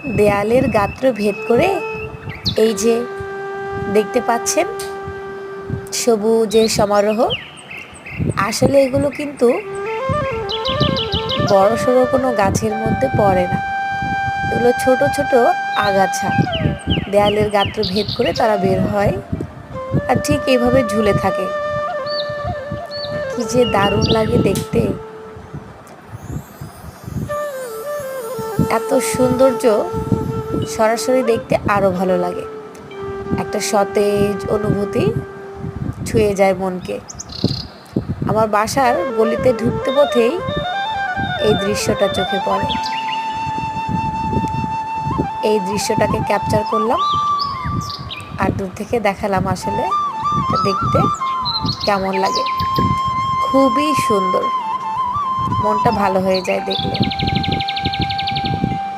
দেয়ালের গাত্র ভেদ করে এই যে দেখতে পাচ্ছেন সবুজের সমারোহ, আসলে এগুলো কিন্তু বড়সড় কোনো গাছের মধ্যে পড়ে না। এগুলো ছোট ছোট আগাছা দেয়ালের গাত্র ভেদ করে তারা বের হয় আর ঠিক এইভাবে ঝুলে থাকে। কি যে দারুণ লাগে দেখতে! এত সৌন্দর্য সরাসরি দেখতে আরো ভালো লাগে। একটা সতেজ অনুভূতি ছুঁয়ে যায় মনকে। আমার বাসার গলিতে ঢুকতে পথেই এই দৃশ্যটা চোখে পড়ে। এই দৃশ্যটাকে ক্যাপচার করলাম আর দূর থেকে দেখালাম আসলে এটা দেখতে কেমন লাগে। খুবই সুন্দর, মনটা ভালো হয়ে যায় দেখলে।